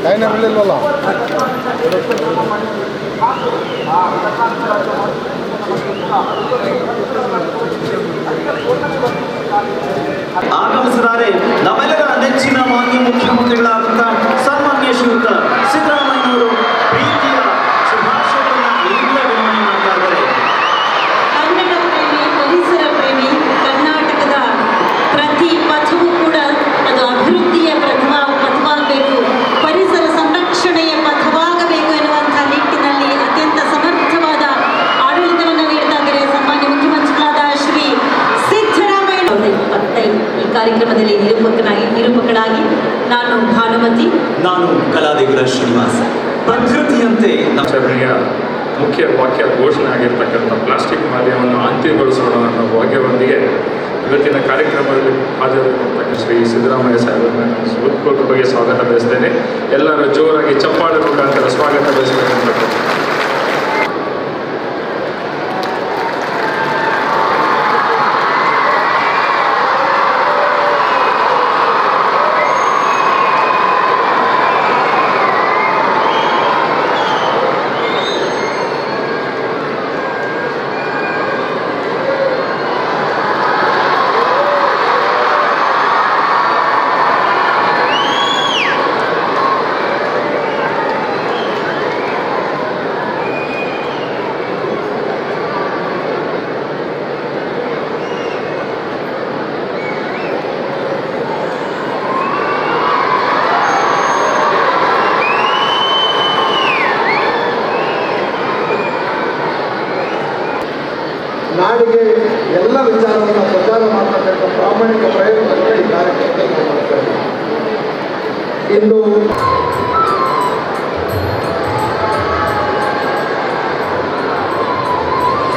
Time ಇರಲಿಲ್ವಲ್ಲ. ಆಗಮಿಸಿದ್ದಾರೆ ನಮ್ಮೆಲ್ಲರ ನೆಚ್ಚಿನ ಮಾನ್ಯ ಮುಖ್ಯಮಂತ್ರಿಗಳಾದಂಥ ಸನ್ಮಾನ್ಯ ಶ್ರೀಯುತ ಸಿದ್ದರಾಮಯ್ಯನವರು ಪ್ರೀತಿಯ ಶುಭಾಶಯಗಳನ್ನ ಇಲ್ಲಿಂದ ವಿನಿಮಯ ಮಾಡ್ತಾ ಇದ್ದಾರೆ. ಕನ್ನಡ ಪ್ರೇಮಿ, ಪರಿಸರ ಪ್ರೇಮಿ, ಕರ್ನಾಟಕದ ಪ್ರತಿ ಪಥವೂ ಕೂಡ ಅದು ಅಭಿವೃದ್ಧಿಯ ಪಥವಾಗಬೇಕು, ಪರಿಸರ ಸಂರಕ್ಷಣೆಯ ಪಥವಾಗಬೇಕು ಎನ್ನುವಂಥ ನಿಟ್ಟಿನಲ್ಲಿ ಅತ್ಯಂತ ಸಮರ್ಥವಾದ ಆಡಳಿತವನ್ನು ನೀಡ್ತಾ ಇದ್ದಾರೆ ಸನ್ಮಾನ್ಯ ಮುಖ್ಯಮಂತ್ರಿಗಳಾದ ಶ್ರೀ ಸಿದ್ದರಾಮಯ್ಯ. 25 ಈ ಕಾರ್ಯಕ್ರಮದಲ್ಲಿ ನಿರೂಪಕಳಾಗಿ ನಾನು ಭಾನುಮತಿ, ನಾನು ಕಲಾದೇಗುಲ ಶ್ರೀನಿವಾಸ. ಪ್ರಕೃತಿಯಂತೆ ಆಚರಣೆಯ ಮುಖ್ಯ ವಾಕ್ಯ ಘೋಷಣೆ ಆಗಿರ್ತಕ್ಕಂಥ ಪ್ಲಾಸ್ಟಿಕ್ ಮಾಲಿನ್ಯವನ್ನು ಅಂತ್ಯಗೊಳಿಸೋಣ ಅನ್ನೋ ವಾಕ್ಯವೊಂದಿಗೆ ಇವತ್ತಿನ ಕಾರ್ಯಕ್ರಮದಲ್ಲಿ ಹಾಜರಿರ್ತಕ್ಕಂಥ ಶ್ರೀ ಸಿದ್ದರಾಮಯ್ಯ ಸಾಹೇಬರನ್ನ ಹೃತ್ಪೂರ್ವಕವಾಗಿ ಸ್ವಾಗತ ಬಯಸ್ತೇನೆ. ಎಲ್ಲರೂ ಜೋರಾಗಿ ಚಪ್ಪಾಳೆ ಮುಖಾಂತರ ಸ್ವಾಗತ ಬಯಸಬೇಕಂತ. ನಾಡಿಗೆ ಎಲ್ಲ ವಿಚಾರವನ್ನು ಪ್ರಚಾರ ಮಾಡತಕ್ಕಂಥ ಪ್ರಾಮಾಣಿಕ ಪ್ರಯತ್ನಕ್ಕೆ ಈ ಕಾರ್ಯಕ್ರಮದಲ್ಲಿ ಮಾಡ್ತಾರೆ. ಇಂದು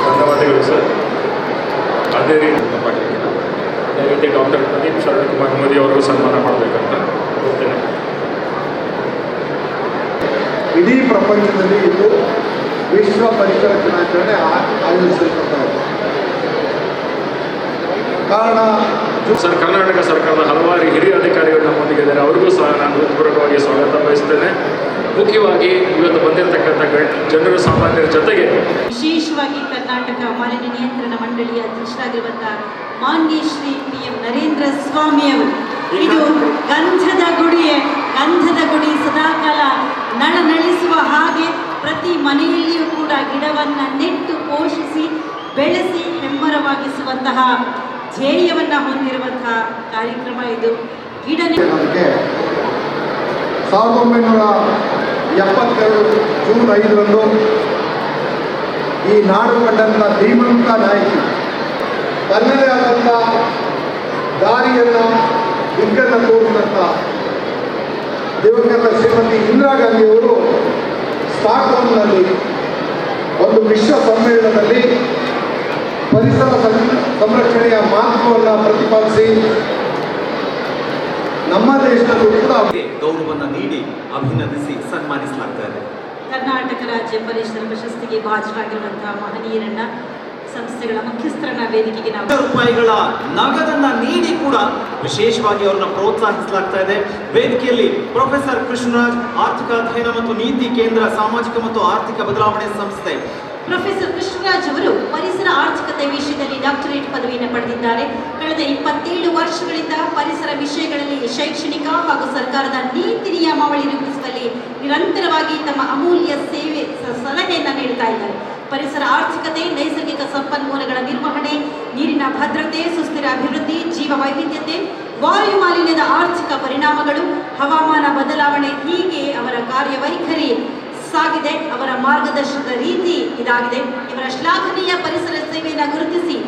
ಧನ್ಯವಾದಗಳು ಸರ್. ಅದೇ ರೀತಿ ಡಾಕ್ಟರ್ ಪ್ರದೀಪ್ ಶರಣ್ಕುಮಾರ್ ಮೋದಿ ಅವರು ಸನ್ಮಾನ ಮಾಡಬೇಕಂತ ಹೋಗ್ತೇನೆ. ಇಡೀ ಪ್ರಪಂಚದಲ್ಲಿ ಇಂದು ವಿಶ್ವ ಪರಿಸರ ದಿನಾಚರಣೆ ಆಯೋಜಿಸಲ್ಪಡ್ತಾ ಇದೆ. ಕಾರಣ ಸರ್, ಕರ್ನಾಟಕ ಸರ್ಕಾರದ ಹಲವಾರು ಹಿರಿಯ ಅಧಿಕಾರಿಗಳು ನಮ್ಮೊಂದಿಗಿದ್ದಾರೆ. ಅವರಿಗೂ ಸಹ ನಾನು ಹೃತ್ಪೂರ್ವಕವಾಗಿ ಸ್ವಾಗತ ಬಯಸ್ತೇನೆ. ಮುಖ್ಯವಾಗಿ ಇವತ್ತು ಬಂದಿರತಕ್ಕಂಥ ಜನರು ಸಾಮಾನ್ಯರ ಜೊತೆಗೆ ವಿಶೇಷವಾಗಿ ಕರ್ನಾಟಕ ಮಾಲಿನ್ಯ ನಿಯಂತ್ರಣ ಮಂಡಳಿಯ ಅಧ್ಯಕ್ಷರಾಗಿರುವಂತಹ ಮಾನ್ಯ ಶ್ರೀ PM ನರೇಂದ್ರ ಸ್ವಾಮಿ ಅವರು, ಇದು ಗಂಧದ ಗುಡಿ ಸದಾಕಾಲ ನಳನಳಿಸುವ ಹಾಗೆ ಪ್ರತಿ ಮನೆಯಲ್ಲಿಯೂ ಕೂಡ ಗಿಡವನ್ನು ನೆಟ್ಟು ಪೋಷಿಸಿ ಬೆಳೆಸಿ ಹೆಮ್ಮರವಾಗಿಸುವಂತಹ ಧ್ಯೇಯವನ್ನು ಹೊಂದಿರುವಂತಹ ಕಾರ್ಯಕ್ರಮ ಇದು. ಗಿಡ 1972 ಜೂನ್ 5ರಂದು ಈ ನಾಡು ಕಂಡಂಥ ಧೀಮಂತ ನಾಯಕಿ ತನ್ನದೇ ಆದಂಥ ದಾರಿಯನ್ನು ದಿಕ್ಕನ್ನು ತೋರಿದಂಥ ದಿವಂಗತ ಶ್ರೀಮತಿ ಇಂದಿರಾ ಗಾಂಧಿಯವರು ಸ್ಟಾಕ್ಹೋಮ್ನಲ್ಲಿ ಒಂದು ವಿಶ್ವ ಸಮ್ಮೇಳನದಲ್ಲಿ ಪರಿಸರ ಸಂರಕ್ಷಣೆಯ ಮಹತ್ವವನ್ನು ಪ್ರತಿಪಾದಿಸಿ ನಮ್ಮ ದೇಶದಲ್ಲೂ ಕೂಡ ಗೌರವವನ್ನು ನೀಡಿ ಅಭಿನಂದಿಸಿ ಸನ್ಮಾನಿಸಲಾಗ್ತಾ ಇದೆ. ಕರ್ನಾಟಕ ರಾಜ್ಯ ಪರಿಸರ ಪ್ರಶಸ್ತಿಗೆ ಭಾಜನರಾಗಿರುವಂತಹ ಮಹನೀಯರನ್ನ ಸಂಸ್ಥೆಗಳ ಮುಖ್ಯಸ್ಥರನ್ನ ವೇದಿಕೆಗೆ ರೂಪಾಯಿಗಳ ನಗದನ್ನ ನೀಡಿ ಕೂಡ ವಿಶೇಷವಾಗಿ ಅವರನ್ನ ಪ್ರೋತ್ಸಾಹಿಸಲಾಗ್ತಾ ಇದೆ. ವೇದಿಕೆಯಲ್ಲಿ ಪ್ರೊಫೆಸರ್ ಕೃಷ್ಣರಾಜ್, ಆರ್ಥಿಕ ಅಧ್ಯಯನ ಮತ್ತು ನೀತಿ ಕೇಂದ್ರ, ಸಾಮಾಜಿಕ ಮತ್ತು ಆರ್ಥಿಕ ಬದಲಾವಣೆ ಸಂಸ್ಥೆ. ಪ್ರೊಫೆಸರ್ ಕೃಷ್ಣರಾಜ್ ಅವರು ಪರಿಸರ ಆರ್ಥಿಕತೆ ವಿಷಯದಲ್ಲಿ ಡಾಕ್ಟರೇಟ್ ಪದವಿಯನ್ನು ಪಡೆದಿದ್ದಾರೆ. ಕಳೆದ 27 ವರ್ಷಗಳಿಂದ ಪರಿಸರ ವಿಷಯಗಳಲ್ಲಿ ಶೈಕ್ಷಣಿಕ ಹಾಗೂ ಸರ್ಕಾರದ ನೀತಿ ನಿಯಮಾವಳಿ ರೂಪಿಸುವಲ್ಲಿ ನಿರಂತರವಾಗಿ ತಮ್ಮ ಅಮೂಲ್ಯ ಸಲಹೆಯನ್ನು ನೀಡುತ್ತಾ ಇದ್ದಾರೆ. ಪರಿಸರ ಆರ್ಥಿಕತೆ, ನೈಸರ್ಗಿಕ ಸಂಪನ್ಮೂಲಗಳ ನಿರ್ವಹಣೆ, ನೀರಿನ ಭದ್ರತೆ, ಸುಸ್ಥಿರ ಅಭಿವೃದ್ಧಿ, ಜೀವ ವೈವಿಧ್ಯತೆ, ವಾಯು ಮಾಲಿನ್ಯದ ಆರ್ಥಿಕ ಪರಿಣಾಮಗಳು, ಹವಾಮಾನ ಬದಲಾವಣೆ, ಹೀಗೆ ಅವರ ಕಾರ್ಯವೈಖರಿ ಸಾಗಿದೆ. ಅವರ ಮಾರ್ಗದರ್ಶನದ ರೀತಿ ಇದಾಗಿದೆ. ಇವರ ಶ್ಲಾಘನೀಯ ಪರಿಸರ ಸೇವೆಯನ್ನು ಗುರುತಿಸಿ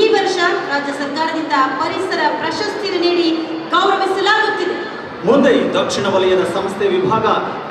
ಈ ವರ್ಷ ರಾಜ್ಯ ಸರ್ಕಾರದಿಂದ ಪರಿಸರ ಪ್ರಶಸ್ತಿಯನ್ನು ನೀಡಿ ಗೌರವಿಸಲಾಗುತ್ತಿದೆ. ಮುಂದೆ ದಕ್ಷಿಣ ವಲಯದ ಸಂಸ್ಥೆ ವಿಭಾಗ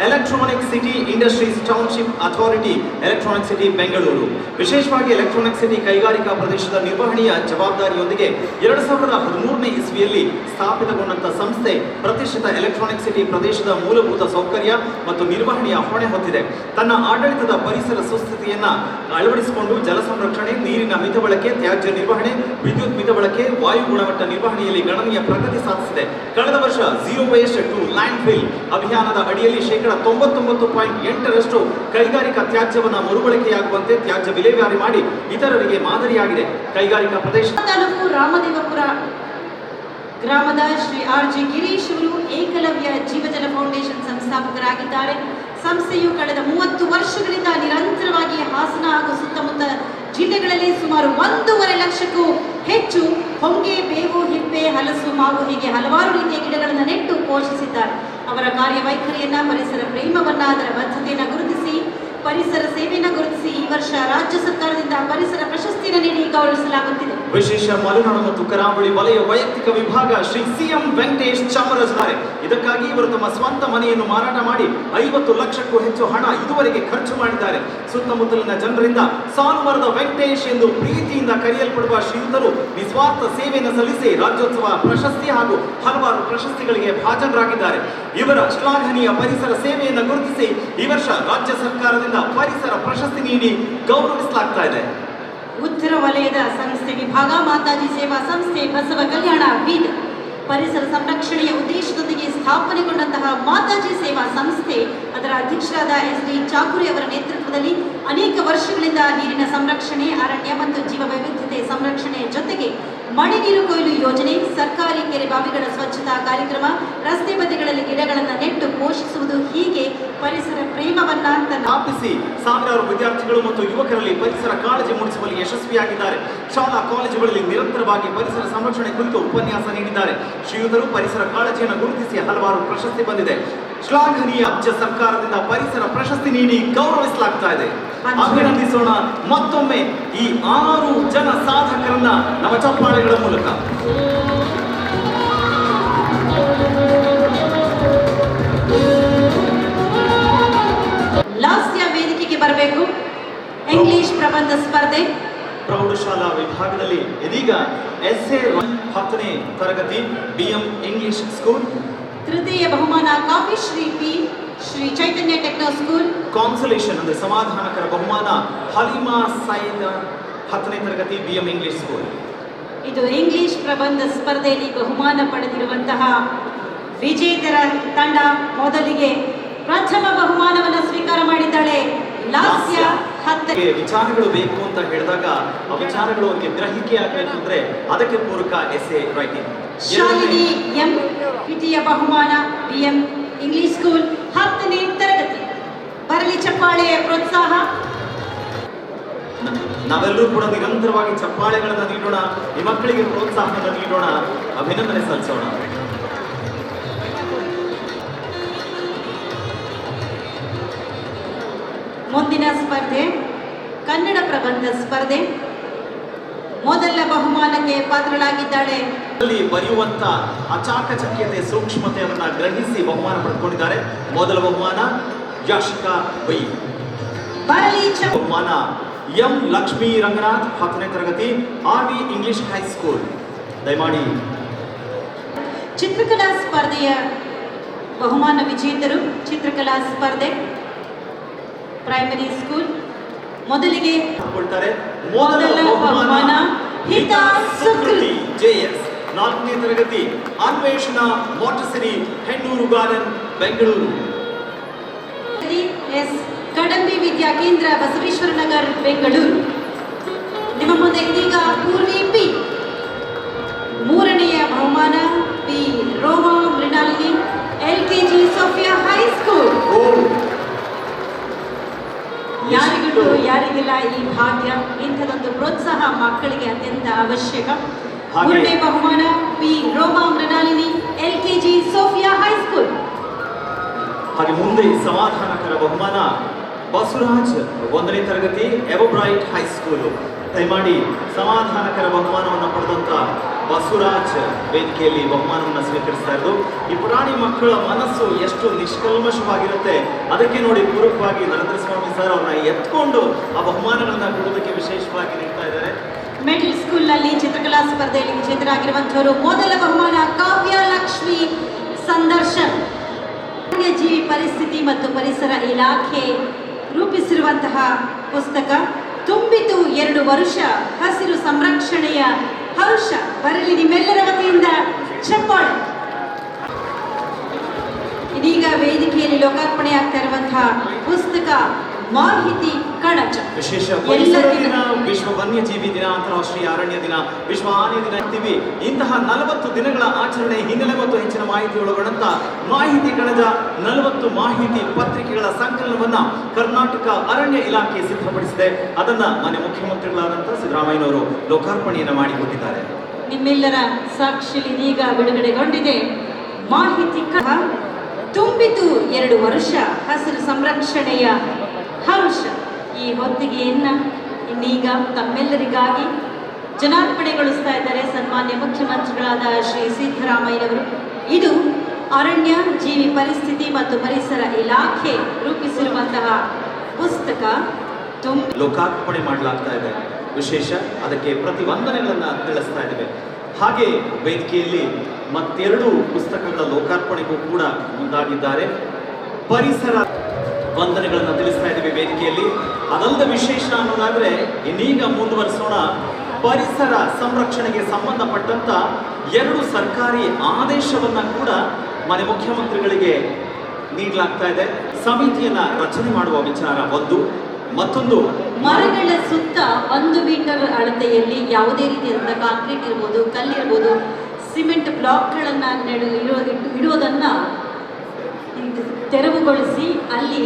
electronic city industries township authority electronic city Bengaluru ವಿಶೇಷವಾಗಿ ಎಲೆಕ್ಟ್ರಾನಿಕ್ ಸಿಟಿ ಕೈಗಾರಿಕಾ ಪ್ರದೇಶದ ನಿರ್ವಹಣೆಯ ಜವಾಬ್ದಾರಿಯೊಂದಿಗೆ 2013ನೇ ಇಸ್ವಿಯಲ್ಲಿ ಸ್ಥಾಪಿತಗೊಂಡಂತಹ ಸಂಸ್ಥೆ ಪ್ರತಿಷ್ಠಿತ ಎಲೆಕ್ಟ್ರಾನಿಕ್ ಸಿಟಿ ಪ್ರದೇಶದ ಮೂಲಭೂತ ಸೌಕರ್ಯ ಮತ್ತು ನಿರ್ವಹಣೆಯ ಹೊಣೆ ಹೊತ್ತಿದೆ. ತನ್ನ ಆಡಳಿತದ ಪರಿಸರ ಸುಸ್ಥಿತಿಯನ್ನ ಅಳವಡಿಸಿಕೊಂಡು ಜಲ ಸಂರಕ್ಷಣೆ, ನೀರಿನ ಮಿತ ಬಳಕೆ, ತ್ಯಾಜ್ಯ ನಿರ್ವಹಣೆ, ವಿದ್ಯುತ್ ಮಿತ ಬಳಕೆ, ವಾಯು ಗುಣಮಟ್ಟ ನಿರ್ವಹಣೆಯಲ್ಲಿ ಗಣನೀಯ ಪ್ರಗತಿ ಸಾಧಿಸಿದೆ. ಕಳೆದ ವರ್ಷ zero waste to landfill ಅಭಿಯಾನದ ಅಡಿಯಲ್ಲಿ 99.8% ಕೈಗಾರಿಕಾ ತ್ಯಾಜ್ಯವನ್ನು ಮರುಬಳಕೆಯಾಗುವಂತೆ ತ್ಯಾಜ್ಯ ವಿಲೇವಾರಿ ಮಾಡಿ ಇತರರಿಗೆ ಮಾದರಿಯಾಗಿದೆ. ಕೈಗಾರಿಕಾ ಪ್ರದೇಶ ತಾಲೂಕು ರಾಮದೇವಪುರ ಗ್ರಾಮದ ಶ್ರೀ ಆರ್.ಜಿ. ಗಿರೀಶ್ ಅವರು ಏಕಲವ್ಯ ಜೀವಜಲ ಫೌಂಡೇಶನ್ ಸಂಸ್ಥಾಪಕರಾಗಿದ್ದಾರೆ. ಸಂಸ್ಥೆಯು ಕಳೆದ 30 ವರ್ಷಗಳಿಂದ ನಿರಂತರವಾಗಿ ಹಾಸನ ಹಾಗೂ ಸುತ್ತಮುತ್ತ ಜಿಲ್ಲೆಗಳಲ್ಲಿ ಸುಮಾರು 1.5 ಲಕ್ಷಕ್ಕೂ ಹೆಚ್ಚು ಹೊಂಗೆ, ಬೇವು, ಹಿಪ್ಪೆ, ಹಲಸು, ಮಾವು ಹೀಗೆ ಹಲವಾರು ರೀತಿಯ ಗಿಡಗಳನ್ನು ನೆಟ್ಟು ಪೋಷಿಸಿದ್ದಾರೆ. ಅವರ ಕಾರ್ಯವೈಖರಿಯನ್ನ, ಪರಿಸರ ಪ್ರೇಮವನ್ನ, ಅದರ ಬದ್ಧತೆಯನ್ನು ಗುರುತಿಸಿ ಪರಿಸರ ಸೇವೆಯನ್ನು ಗುರುತಿಸಿ ಈ ವರ್ಷ ರಾಜ್ಯ ಸರ್ಕಾರದಿಂದ ಪರಿಸರ ಪ್ರಶಸ್ತಿಯನ್ನು ನೀಡಿ ಗೌರವಿಸಲಾಗುತ್ತಿದೆ. ವಿಶೇಷ ಮಲೆನಾಡು ಮತ್ತು ಕರಾವಳಿ ವಲಯ ವೈಯಕ್ತಿಕ ವಿಭಾಗ ಶ್ರೀ ಸಿ.ಎಂ. ವೆಂಕಟೇಶ್ ಚಾಮರಾಜನಗರ. ಇದಕ್ಕಾಗಿ ಇವರು ತಮ್ಮ ಸ್ವಂತ ಮನೆಯನ್ನು ಮಾರಾಟ ಮಾಡಿ 50 ಲಕ್ಷಕ್ಕೂ ಹೆಚ್ಚು ಹಣ ಇದುವರೆಗೆ ಖರ್ಚು ಮಾಡಿದ್ದಾರೆ. ಸುತ್ತಮುತ್ತಲಿನ ಜನರಿಂದ ಸಾಲುಮರದ ವೆಂಕಟೇಶ್ ಎಂದು ಪ್ರೀತಿಯಿಂದ ಕರೆಯಲ್ಪಡುವ ಶ್ರೀಯುತರು ನಿಸ್ವಾರ್ಥ ಸೇವೆಯನ್ನು ಸಲ್ಲಿಸಿ ರಾಜ್ಯೋತ್ಸವ ಪ್ರಶಸ್ತಿ ಹಾಗೂ ಹಲವಾರು ಪ್ರಶಸ್ತಿಗಳಿಗೆ ಭಾಜನರಾಗಿದ್ದಾರೆ. ಇವರ ಶ್ಲಾಘನೀಯ ಪರಿಸರ ಸೇವೆಯನ್ನು ಗುರುತಿಸಿ ಈ ವರ್ಷ ರಾಜ್ಯ ಸರ್ಕಾರದಿಂದ ಪರಿಸರ ಪ್ರಶಸ್ತಿ ನೀಡಿ ಗೌರವಿಸಲಾಗ್ತಾ ಇದೆ. ಉತ್ತರ ವಲಯದ ಸಂಸ್ಥೆ ವಿಭಾಗ ಮಾತಾಜಿ ಸೇವಾ ಸಂಸ್ಥೆ ಬಸವ ಕಲ್ಯಾಣ ಬೀದರ್. ಪರಿಸರ ಸಂರಕ್ಷಣೆಯ ಉದ್ದೇಶದೊಂದಿಗೆ ಸ್ಥಾಪನೆಗೊಂಡಂತಹ ಮಾತಾಜಿ ಸೇವಾ ಸಂಸ್ಥೆ ಅದರ ಅಧ್ಯಕ್ಷರಾದ ಎಸ್.ಡಿ. ಚಾಕುರಿ ಅವರ ನೇತೃತ್ವದಲ್ಲಿ ಅನೇಕ ವರ್ಷಗಳಿಂದ ನೀರಿನ ಸಂರಕ್ಷಣೆ, ಅರಣ್ಯ ಮತ್ತು ಜೀವ ವೈವಿಧ್ಯತೆ ಸಂರಕ್ಷಣೆಯ ಜೊತೆಗೆ ಮಳೆ ನೀರು ಕೊಯ್ಲು ಯೋಜನೆ, ಸರ್ಕಾರಿ ಕೆರೆ ಬಾವಿಗಳ ಸ್ವಚ್ಛತಾ ಕಾರ್ಯಕ್ರಮ, ರಸ್ತೆ ಬದಿಗಳಲ್ಲಿ ಗಿಡಗಳನ್ನು ನೆಟ್ಟು ಪೋಷಿಸುವುದು ಹೀಗೆ ಪರಿಸರ ಪ್ರೇಮವನ್ನ ಸ್ಥಾಪಿಸಿ ಸಾವಿರಾರು ವಿದ್ಯಾರ್ಥಿಗಳು ಮತ್ತು ಯುವಕರಲ್ಲಿ ಪರಿಸರ ಕಾಳಜಿ ಮೂಡಿಸುವಲ್ಲಿ ಯಶಸ್ವಿಯಾಗಿದ್ದಾರೆ. ಶಾಲಾ ಕಾಲೇಜುಗಳಲ್ಲಿ ನಿರಂತರವಾಗಿ ಪರಿಸರ ಸಂರಕ್ಷಣೆ ಕುರಿತು ಉಪನ್ಯಾಸ ನೀಡಿದ್ದಾರೆ. ಶ್ರೀಯುತರು ಪರಿಸರ ಕಾಳಜಿಯನ್ನು ಗುರುತಿಸಿ ಹಲವಾರು ಪ್ರಶಸ್ತಿ ಬಂದಿದೆ. ಶ್ಲಾಘನೀಯ ರಾಜ್ಯ ಸರ್ಕಾರದಿಂದ ಪರಿಸರ ಪ್ರಶಸ್ತಿ ನೀಡಿ ಗೌರವಿಸಲಾಗ್ತಾ ಇದೆ. ಅಭಿನಂದಿಸೋಣ ಮತ್ತೊಮ್ಮೆ ಈ 6 ಜನ ಸಾಧಕರನ್ನ ನಮ್ಮ ಚಪ್ಪಾಳೆಗಳ ಮೂಲಕ. ಲಾಸ್ಯ ವೇದಿಕೆಗೆ ಬರಬೇಕು. ಇಂಗ್ಲಿಷ್ ಪ್ರಬಂಧ ಸ್ಪರ್ಧೆ ಪ್ರೌಢಶಾಲಾ ವಿಭಾಗದಲ್ಲಿ ಇದೀಗ ಎಸ್ಎ 10ನೇ ತರಗತಿ BM ಇಂಗ್ಲಿಷ್ ಸ್ಕೂಲ್. ತೃತೀಯ ಬಹುಮಾನ ಕಾಫಿ ಶ್ರೀ ಪಿ ಶ್ರೀ ಚೈತನ್ಯ ಟೆಕ್ನೋ ಸ್ಕೂಲ್. ಕಾನ್ಸಲೇಷನ್ ಅಂದ್ರೆ ಸಮಾಧಾನಕರ ಬಹುಮಾನ ಹಲಿಮಾ ಸೈದ 10ನೇ ತರಗತಿ BM ಇಂಗ್ಲಿಷ್ ಸ್ಕೂಲ್. ಇದು ಇಂಗ್ಲಿಷ್ ಪ್ರಬಂಧ ಸ್ಪರ್ಧೆಯಲ್ಲಿ ಬಹುಮಾನ ಪಡೆದಿರುವಂತಹ ವಿಜೇತರ ತಂಡ. ಮೊದಲಿಗೆ ಪ್ರಥಮ ಬಹುಮಾನವನ್ನು ಸ್ವೀಕಾರ ಮಾಡಿದ್ದಾಳೆ ಲಾಸ್ಯ 10. ವಿಚಾರಗಳು ಬೇಕು ಅಂತ ಹೇಳಿದಾಗ ಆ ವಿಚಾರಗಳು ಅವರಿಗೆ ಗ್ರಹಿಕೆ ಆಗಬೇಕು ಅಂದ್ರೆ ಅದಕ್ಕೆ ಪೂರಕ ಎಸ್ಎ ರೈಟಿಂಗ್. ಶಾಲಿನಿ ಎಂ. ದ್ವಿತೀಯ ಬಹುಮಾನ BM ಇಂಗ್ಲಿಷ್ ಸ್ಕೂಲ್ 10ನೇ ತರಗತಿ. ಬರಲಿ ಚಪ್ಪಾಳೆಯ ಪ್ರೋತ್ಸಾಹ. ನಾವೆಲ್ಲರೂ ಕೂಡ ನಿರಂತರವಾಗಿ ಚಪ್ಪಾಳೆಗಳನ್ನು ನೀಡೋಣ, ಈ ಮಕ್ಕಳಿಗೆ ಪ್ರೋತ್ಸಾಹವನ್ನು ನೀಡೋಣ, ಅಭಿನಂದನೆ ಸಲ್ಲಿಸೋಣ. ಮುಂದಿನ ಸ್ಪರ್ಧೆ ಕನ್ನಡ ಪ್ರಬಂಧ ಸ್ಪರ್ಧೆ. ಮೊದಲ ಬಹುಮಾನಕ್ಕೆ ಪಾತ್ರರಾಗಿದ್ದಾಳೆ. ಅಲ್ಲಿ ಬರೆಯುವಂತ ಅಚಾಕಚಕ್ಯತೆ, ಸೂಕ್ಷ್ಮತೆಯನ್ನ ಗ್ರಹಿಸಿ ಬಹುಮಾನ ಪಡೆದುಕೊಂಡಿದ್ದಾರೆ. ಮೊದಲ ಬಹುಮಾನ ಯಾಶಿಕಾ ವೈ. ಬರಲಿ ಬಹುಮಾನ ಎಂ. ಲಕ್ಷ್ಮೀ ರಂಗನಾಥ್ 10ನೇ ತರಗತಿ RV ಇಂಗ್ಲಿಷ್ ಹೈಸ್ಕೂಲ್. ದಯಮಾಡಿ ಚಿತ್ರಕಲಾ ಸ್ಪರ್ಧೆಯ ಬಹುಮಾನ ವಿಜೇತರು ಚಿತ್ರಕಲಾ ಸ್ಪರ್ಧೆ ಪ್ರೈಮರಿ ಸ್ಕೂಲ್. ಮೊದಲಿಗೆ ಮೊದಲ ಬಹುಮಾನ ಹಿತಾ ಸುಕೃತಿ JS 4ನೇ ತರಗತಿ Anveshana Montessori Hennur garden Bengaluru. S Kadambi Vidya Kendra Basaveshwara Nagar Bengaluru. ನಿಮ್ಮ ಮುಂದೆ ಇದೀಗ ಪೂರ್ವಿ ಪಿ. ಮೂರನೆಯ ಬಹುಮಾನ P. Roma Mrinalini LKG Sophia high school. ಯಾರಿಗಿಲ್ಲ ಈ ಭಾಗ್ಯ. ಇಂಥದೊಂದು ಪ್ರೋತ್ಸಾಹ ಮಕ್ಕಳಿಗೆ ಅತ್ಯಂತ ಅವಶ್ಯಕ. ಹಾಗೆ ಮೂರನೇ ಬಹುಮಾನ P Roma Mrinalini LKG Sophia high school. ಹಾಗೆ ಮುಂದೆ ಸಮಾಧಾನಕರ ಬಹುಮಾನ ಬಸವರಾಜ್ 1ನೇ ತರಗತಿ ಎವಬ್ರೈಟ್ ಹೈಸ್ಕೂಲು. ದಯಮಾಡಿ ಸಮಾಧಾನಕರ ಬಹುಮಾನವನ್ನು ಪಡೆದಂತ ಬಸವರಾಜ್ ವೇದಿಕೆಯಲ್ಲಿ ಬಹುಮಾನವನ್ನು ಸ್ವೀಕರಿಸ್ತಾ ಇರೋದು. ಈ ಪುರಾಣಿ ಮಕ್ಕಳ ಮನಸ್ಸು ಎಷ್ಟು ನಿಷ್ಕಲ್ಮಶವಾಗಿರುತ್ತೆ, ಅದಕ್ಕೆ ನೋಡಿ ಪೂರಕವಾಗಿ ನರೇಂದ್ರ ಸ್ವಾಮಿ ಸರ್ ಅವ್ರನ್ನ ಎತ್ಕೊಂಡು ಆ ಬಹುಮಾನಗಳನ್ನ ಕೊಡೋದಕ್ಕೆ ವಿಶೇಷವಾಗಿ ನೀಡ್ತಾ ಇದ್ದಾರೆ. ಮಿಡ್ಲ್ ಸ್ಕೂಲ್ನಲ್ಲಿ ಚಿತ್ರಕಲಾ ಸ್ಪರ್ಧೆಯಲ್ಲಿ ವಿಜೇತರಾಗಿರುವಂತವರು ಮೊದಲ ಬಹುಮಾನ ಕಾವ್ಯ ಲಕ್ಷ್ಮಿ ಸಂದರ್ಶನ್. ಜೀವಿ ಪರಿಸ್ಥಿತಿ ಮತ್ತು ಪರಿಸರ ಇಲಾಖೆ ರೂಪಿಸಿರುವಂತಹ ಪುಸ್ತಕ ತುಂಬಿತು 2 ವರ್ಷ ಹಸಿರು ಸಂರಕ್ಷಣೆಯ ಹರ್ಷ. ಬರಲಿ ನಿಮ್ಮೆಲ್ಲರ ವತಿಯಿಂದ ಚಪ್ಪಾಳೆ. ಇದೀಗ ವೇದಿಕೆಯಲ್ಲಿ ಲೋಕಾರ್ಪಣೆ ಆಗ್ತಾ ಇರುವಂತಹ ಪುಸ್ತಕ ಮಾಹಿತಿ ಕಣಚ. ವಿಶೇಷ ಪರಿಸರ ದಿನ, ವಿಶ್ವ ವನ್ಯಜೀವಿ ದಿನ, ಅಂತಾರಾಷ್ಟ್ರೀಯ ಅರಣ್ಯ ದಿನ, ವಿಶ್ವ ಆನೆ ದಿನ ಇರ್ತೀವಿ. ಇಂತಹ 40 ದಿನಗಳ ಆಚರಣೆ ಹಿನ್ನೆಲೆ ಮತ್ತು ಹೆಚ್ಚಿನ ಮಾಹಿತಿ ಒಳಗೊಂಡಂತ ಮಾಹಿತಿ ಕಣಜ 40 ಮಾಹಿತಿ ಪತ್ರಿಕೆಗಳ ಸಂಕಲನವನ್ನ ಕರ್ನಾಟಕ ಅರಣ್ಯ ಇಲಾಖೆ ಸಿದ್ಧಪಡಿಸಿದೆ. ಅದನ್ನ ಮಾನ್ಯ ಮುಖ್ಯಮಂತ್ರಿಗಳಾದಂತಹ ಸಿದ್ದರಾಮಯ್ಯನವರು ಲೋಕಾರ್ಪಣೆಯನ್ನ ಮಾಡಿಕೊಟ್ಟಿದ್ದಾರೆ. ನಿಮ್ಮೆಲ್ಲರ ಸಾಕ್ಷಿಯಲ್ಲಿ ಇದೀಗ ಬಿಡುಗಡೆಗೊಂಡಿದೆ ಮಾಹಿತಿ ತುಂಬಿತು 2 ವರ್ಷ ಹಸಿರು ಸಂರಕ್ಷಣೆಯ ಹರ್ಷ. ಈ ಹೊತ್ತಿಗೆಯನ್ನ ಇನ್ನೀಗ ತಮ್ಮೆಲ್ಲರಿಗಾಗಿ ಜನಾರ್ಪಣೆಗೊಳಿಸ್ತಾ ಇದ್ದಾರೆ ಸನ್ಮಾನ್ಯ ಮುಖ್ಯಮಂತ್ರಿಗಳಾದ ಶ್ರೀ ಸಿದ್ದರಾಮಯ್ಯನವರು. ಇದು ಅರಣ್ಯ ಜೀವಿ ಪರಿಸ್ಥಿತಿ ಮತ್ತು ಪರಿಸರ ಇಲಾಖೆ ರೂಪಿಸಿರುವಂತಹ ಪುಸ್ತಕ ಲೋಕಾರ್ಪಣೆ ಮಾಡಲಾಗ್ತಾ ಇದೆ. ವಿಶೇಷ ಅದಕ್ಕೆ ಪ್ರತಿವಂದನೆಗಳನ್ನ ತಿಳಿಸ್ತಾ ಇದ್ದೇವೆ. ಹಾಗೆ ವೇದಿಕೆಯಲ್ಲಿ ಮತ್ತೆರಡು ಪುಸ್ತಕಗಳ ಲೋಕಾರ್ಪಣೆಗೂ ಕೂಡ ಮುಂದಾಗಿದ್ದಾರೆ. ಪರಿಸರ ವಂದನೆಗಳನ್ನು ತಿಳಿಸ್ತಾ ಇದ್ದೀವಿ ವೇದಿಕೆಯಲ್ಲಿ. ಅದೊಂದು ವಿಶೇಷ ಅನ್ನೋದಾದ್ರೆ ಇನ್ನೀಗ ಮುಂದುವರಿಸೋಣ. ಪರಿಸರ ಸಂರಕ್ಷಣೆಗೆ ಸಂಬಂಧಪಟ್ಟಂತ 2 ಸರ್ಕಾರಿ ಆದೇಶವನ್ನ ಕೂಡ ಮಾನ್ಯ ಮುಖ್ಯಮಂತ್ರಿಗಳಿಗೆ ನೀಡಲಾಗ್ತಾ ಇದೆ. ಸಮಿತಿಯನ್ನ ರಚನೆ ಮಾಡುವ ವಿಚಾರ ಒಂದು. ಮತ್ತೊಂದು, ಮರಗಳ ಸುತ್ತ 1 ಮೀಟರ್ ಅಳತೆಯಲ್ಲಿ ಯಾವುದೇ ರೀತಿಯಾದಂಥ ಕಾಂಕ್ರೀಟ್ ಇರ್ಬೋದು, ಕಲ್ಲಿರ್ಬೋದು, ಸಿಮೆಂಟ್ ಬ್ಲಾಕ್ಗಳನ್ನು ಇಡುವುದನ್ನ ತೆರವುಗೊಳಿಸಿ ಅಲ್ಲಿ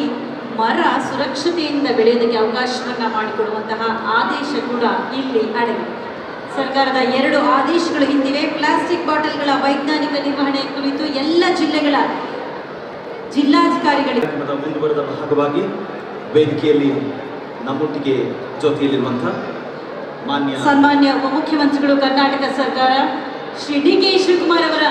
ಮರ ಸುರಕ್ಷತೆಯಿಂದ ಬೆಳೆಯೋದಕ್ಕೆ ಅವಕಾಶವನ್ನ ಮಾಡಿಕೊಡುವಂತಹ ಆದೇಶ ಕೂಡ ಇಲ್ಲಿ ಅಡಗಿದೆ. ಸರ್ಕಾರದ 2 ಆದೇಶಗಳು ಹಿಂದಿವೆ. ಪ್ಲಾಸ್ಟಿಕ್ ಬಾಟಲ್ಗಳ ವೈಜ್ಞಾನಿಕ ನಿರ್ವಹಣೆ ಕುರಿತು ಎಲ್ಲ ಜಿಲ್ಲೆಗಳ ಜಿಲ್ಲಾಧಿಕಾರಿಗಳಿಗೆ ಮುಂದುವರೆದ ಭಾಗವಾಗಿ ವೇದಿಕೆಯಲ್ಲಿ ನಮ್ಮೊಟ್ಟಿಗೆ ಜೊತೆಯಲ್ಲಿರುವಂತಹ ಸನ್ಮಾನ್ಯ ಉಪಮುಖ್ಯಮಂತ್ರಿಗಳು ಕರ್ನಾಟಕ ಸರ್ಕಾರ ಶ್ರೀ DK ಶಿವಕುಮಾರ್ ಅವರ